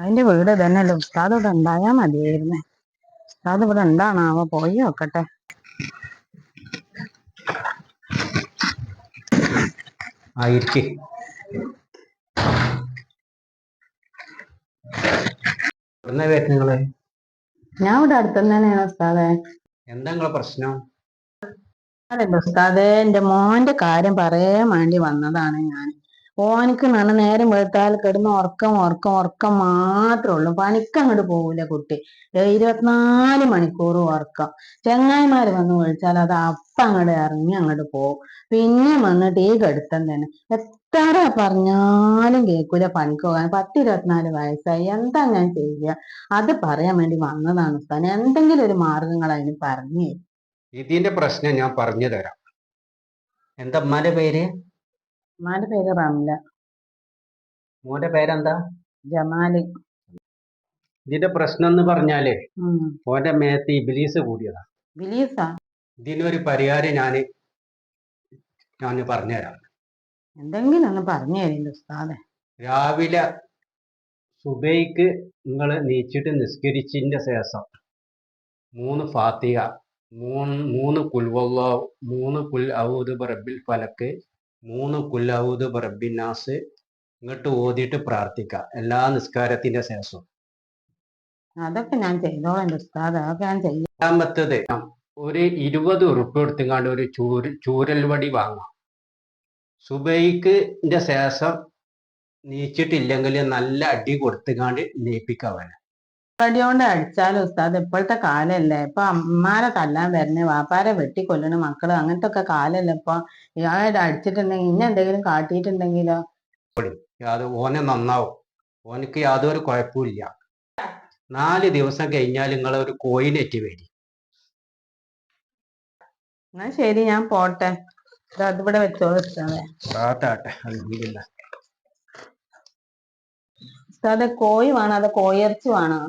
അതിന്റെ വീട് തന്നെയല്ലേ. ഉസ്താദ് ഇവിടെ ഉണ്ടായാ മതിയായിരുന്നേ. ഉസ്താദ് ഇവിടെ ഉണ്ടാണാവോ, പോയി നോക്കട്ടെ. ഞാൻ ഇവിടെ അടുത്തുനിന്ന് തന്നെയാണ് ഉസ്താദെ. എന്താ നിങ്ങളെ പ്രശ്നം? അതല്ല ഉസ്താദെ, എന്റെ മോന്റെ കാര്യം പറയാൻ വേണ്ടി വന്നതാണ് ഞാൻ. ഓനക്ക് നേരം വെളുത്താൽ കിടന്ന് ഉറക്കം ഉറക്കം ഉറക്കം മാത്രമേ ഉള്ളൂ. പണിക്ക് അങ്ങോട്ട് പോകൂല കുട്ടി. 24 മണിക്കൂറും ഉറക്കം. ചങ്ങായിമാര് വന്ന് വിളിച്ചാൽ അത് അപ്പം അങ്ങോട്ട് ഇറങ്ങി അങ്ങോട്ട് പോകും. പിന്നെ വന്നിട്ട് ഈ കടുത്തം തന്നെ. എത്ര പറഞ്ഞാലും കേൾക്കൂല പണിക്ക് പോകാൻ. 10-24 വയസ്സായി. എന്താ ഞാൻ ചെയ്യുക? അത് പറയാൻ വേണ്ടി വന്നതാണ് ഉസ്താദ്. എന്തെങ്കിലും ഒരു മാർഗങ്ങൾ അതിന് പറഞ്ഞു. ഇതിന്റെ പ്രശ്നം ഞാൻ പറഞ്ഞു തരാം. എന്താ ഉമ്മാന്റെ പേര്? ഉമ്മാന്റെ പേര് റംല. മോന്റെ പേരെന്താ? ജമാല്. ഇതിന്റെ പ്രശ്നം എന്ന് പറഞ്ഞാല് മോന്റെ മേത്ത് ഇബിലീസ് കൂടിയതാ. ബിലീസാ? ഇതിനൊരു പരിഹാരം ഞാൻ പറഞ്ഞുതരാം. എന്തെങ്കിലും ഒന്ന് പറഞ്ഞു തരില്ല ഉസ്താദെ. രാവിലെ സുബൈക്ക് നിങ്ങൾ നീച്ചിട്ട് നിസ്കരിച്ചതിന്റെ ശേഷം 3 ഫാത്തിഹ, 3 കുൽവല്ലാഹു, 3 കുൽ ഔദു ബിറബ്ബിൽ ഫലക്ക്, 3 കുൽ ഔദു ബിറബ്ബിൻ നാസ് ഇങ്ങോട്ട് ഓതിയിട്ട് പ്രാർത്ഥിക്കുക എല്ലാ നിസ്കാരത്തിന്റെ ശേഷം. അതൊക്കെ ഞാൻ ചെയ്തോളാം ഉസ്താദ്. അതൊക്കെ ഞാൻ ചെയ്യാം. രണ്ടാമത്തത്, ഒരു 20 ഉറുപ്പ്യ എടുത്തുകൊണ്ട് ഒരു ചൂരൽ വടി വാങ്ങാം. സുബൈക്ക് ശേഷം നീച്ചിട്ടില്ലെങ്കിൽ നല്ല അടി കൊടുത്തുകൊണ്ട് നീപ്പിക്കവൻ. വടി കൊണ്ട് അടിച്ചാലും ഉസ്താദ് ഇപ്പോഴത്തെ കാലല്ലേ. ഇപ്പൊ അമ്മാരെ തല്ലാൻ വരണേ, വാപ്പാരെ വെട്ടിക്കൊല്ലണ മക്കള്, അങ്ങനത്തെ ഒക്കെ കാലല്ലേ ഇപ്പൊ. ഇയാളെ അടിച്ചിട്ടുണ്ടെങ്കിൽ ഇന്നെ എന്തെങ്കിലും കാട്ടിയിട്ടുണ്ടെങ്കിലോ? ഓനെ നന്നാവും. ഓനക്ക് യാതൊരു കുഴപ്പമില്ല. 4 ദിവസം കഴിഞ്ഞാൽ നിങ്ങൾ ഒരു കോയിനെറ്റി വരി. എന്നാ ശരി, ഞാൻ പോട്ടെ. അതിവിടെ വെച്ചോളൂ ഉസ്താദെ. ഉസ്താദെ, കോഴി വേണോ അതോ കോഴിയിറച്ചി വേണോ?